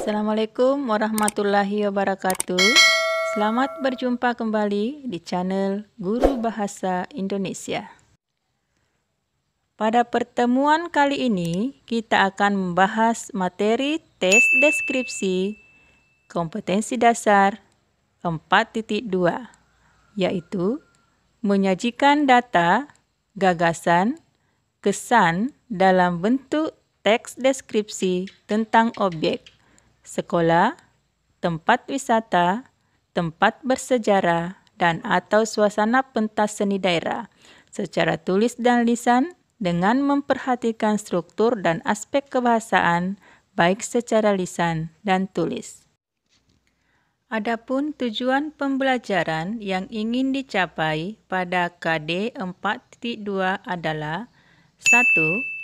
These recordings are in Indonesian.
Assalamualaikum warahmatullahi wabarakatuh. Selamat berjumpa kembali di channel Guru Bahasa Indonesia. Pada pertemuan kali ini, kita akan membahas materi tes deskripsi kompetensi dasar 4.2, yaitu menyajikan data, gagasan, kesan dalam bentuk teks deskripsi tentang objek, sekolah, tempat wisata, tempat bersejarah, dan atau suasana pentas seni daerah secara tulis dan lisan dengan memperhatikan struktur dan aspek kebahasaan baik secara lisan dan tulis. Adapun tujuan pembelajaran yang ingin dicapai pada KD 4.2 adalah 1.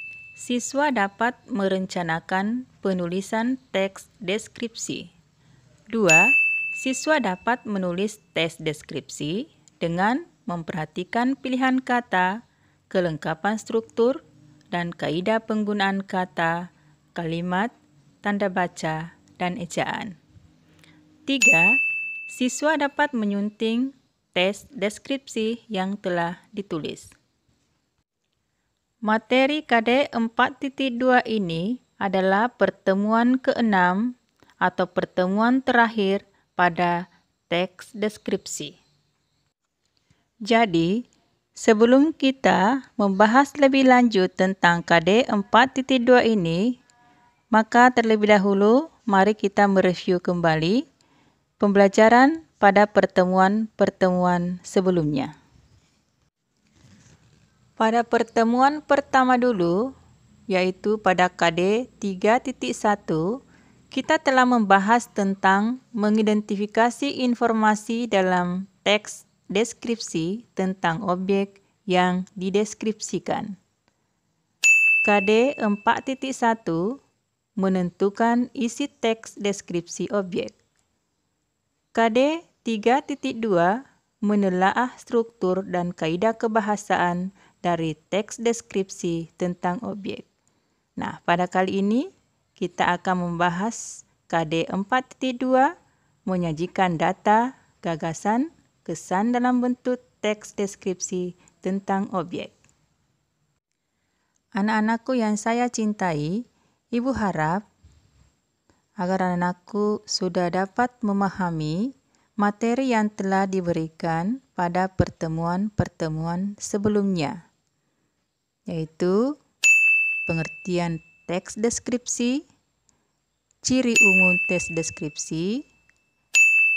Siswa dapat merencanakan penulisan teks deskripsi. 2. Siswa dapat menulis teks deskripsi dengan memperhatikan pilihan kata, kelengkapan struktur, dan kaidah penggunaan kata, kalimat, tanda baca, dan ejaan. 3. Siswa dapat menyunting teks deskripsi yang telah ditulis. Materi KD 4.2 ini adalah pertemuan ke-6 atau pertemuan terakhir pada teks deskripsi. Jadi, sebelum kita membahas lebih lanjut tentang KD 4.2 ini, maka terlebih dahulu mari kita mereview kembali pembelajaran pada pertemuan-pertemuan sebelumnya. Pada pertemuan pertama dulu, yaitu pada KD 3.1, kita telah membahas tentang mengidentifikasi informasi dalam teks deskripsi tentang objek yang dideskripsikan. KD 4.1 menentukan isi teks deskripsi objek. KD 3.2 menelaah struktur dan kaidah kebahasaan dari teks deskripsi tentang objek. Nah, pada kali ini kita akan membahas KD 4.2 menyajikan data, gagasan, kesan dalam bentuk teks deskripsi tentang objek. Anak-anakku yang saya cintai, Ibu harap agar anak-anakku sudah dapat memahami materi yang telah diberikan pada pertemuan-pertemuan sebelumnya, yaitu pengertian teks deskripsi, ciri umum teks deskripsi,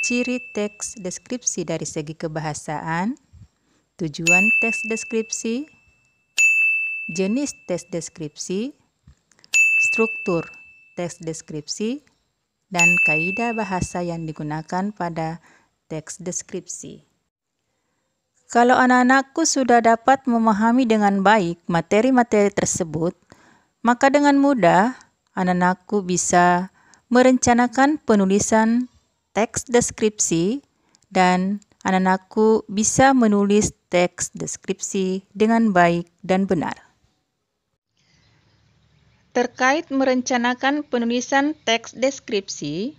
ciri teks deskripsi dari segi kebahasaan, tujuan teks deskripsi, jenis teks deskripsi, struktur teks deskripsi, dan kaidah bahasa yang digunakan pada teks deskripsi. Kalau anak-anakku sudah dapat memahami dengan baik materi-materi tersebut, maka dengan mudah anak-anakku bisa merencanakan penulisan teks deskripsi dan anak-anakku bisa menulis teks deskripsi dengan baik dan benar. Terkait merencanakan penulisan teks deskripsi,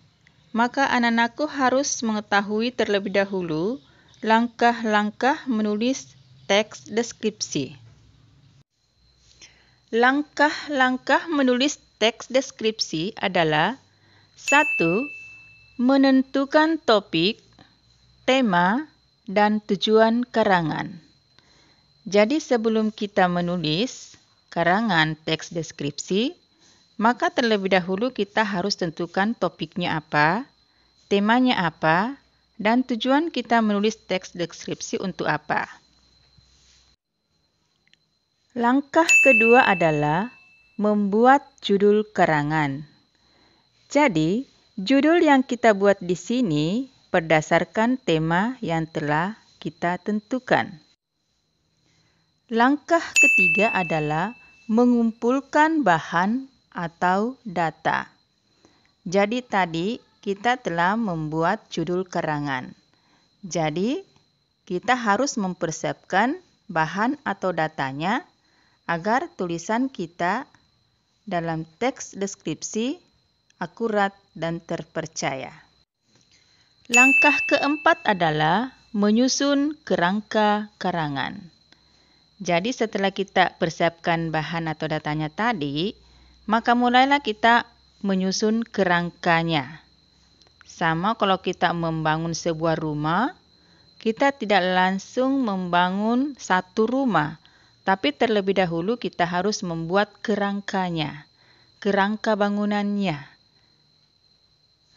maka anak-anakku harus mengetahui terlebih dahulu langkah-langkah menulis teks deskripsi. Langkah-langkah menulis teks deskripsi adalah 1. Menentukan topik, tema, dan tujuan karangan. Jadi sebelum kita menulis karangan teks deskripsi, maka terlebih dahulu kita harus tentukan topiknya apa, temanya apa, dan tujuan kita menulis teks deskripsi untuk apa. Langkah kedua adalah membuat judul karangan. Jadi, judul yang kita buat di sini berdasarkan tema yang telah kita tentukan. Langkah ketiga adalah mengumpulkan bahan atau data. Jadi tadi kita telah membuat judul karangan. Jadi kita harus mempersiapkan bahan atau datanya agar tulisan kita dalam teks deskripsi akurat, dan terpercaya. Langkah keempat adalah menyusun kerangka karangan. Jadi setelah kita persiapkan bahan atau datanya tadi, maka mulailah kita menyusun kerangkanya. Sama kalau kita membangun sebuah rumah, kita tidak langsung membangun satu rumah, tapi terlebih dahulu kita harus membuat kerangkanya, kerangka bangunannya.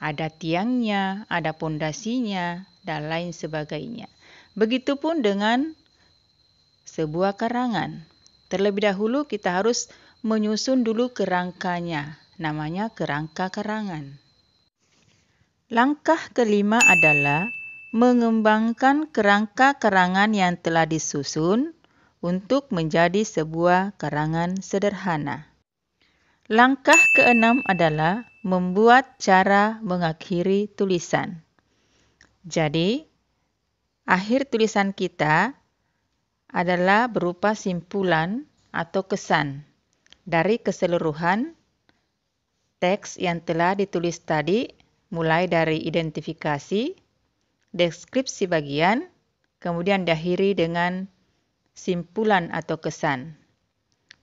Ada tiangnya, ada pondasinya, dan lain sebagainya. Begitupun dengan sebuah karangan. Terlebih dahulu kita harus menyusun dulu kerangkanya, namanya kerangka karangan. Langkah kelima adalah mengembangkan kerangka karangan yang telah disusun untuk menjadi sebuah karangan sederhana. Langkah keenam adalah membuat cara mengakhiri tulisan. Jadi, akhir tulisan kita adalah berupa simpulan atau kesan dari keseluruhan teks yang telah ditulis tadi, mulai dari identifikasi, deskripsi bagian, kemudian diakhiri dengan simpulan atau kesan.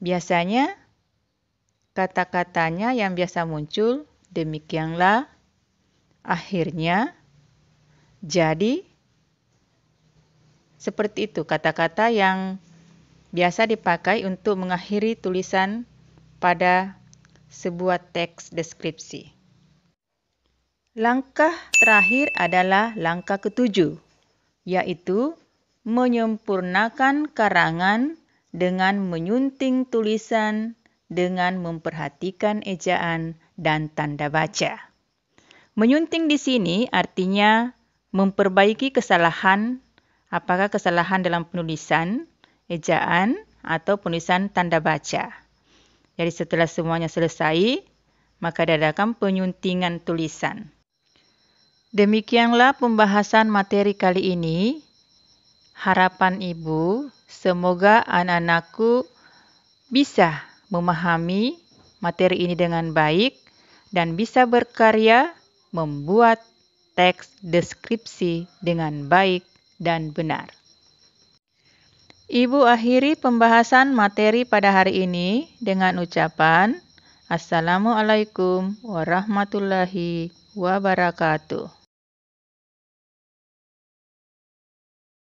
Biasanya, kata-katanya yang biasa muncul, demikianlah, akhirnya, jadi, seperti itu kata-kata yang biasa dipakai untuk mengakhiri tulisan pada sebuah teks deskripsi. Langkah terakhir adalah langkah ketujuh, yaitu menyempurnakan karangan dengan menyunting tulisan dengan memperhatikan ejaan dan tanda baca. Menyunting di sini artinya memperbaiki kesalahan, apakah kesalahan dalam penulisan, ejaan, atau penulisan tanda baca. Jadi setelah semuanya selesai, maka diadakan penyuntingan tulisan. Demikianlah pembahasan materi kali ini. Harapan Ibu, semoga anak-anakku bisa memahami materi ini dengan baik dan bisa berkarya membuat teks deskripsi dengan baik dan benar. Ibu akhiri pembahasan materi pada hari ini dengan ucapan Assalamualaikum warahmatullahi wabarakatuh.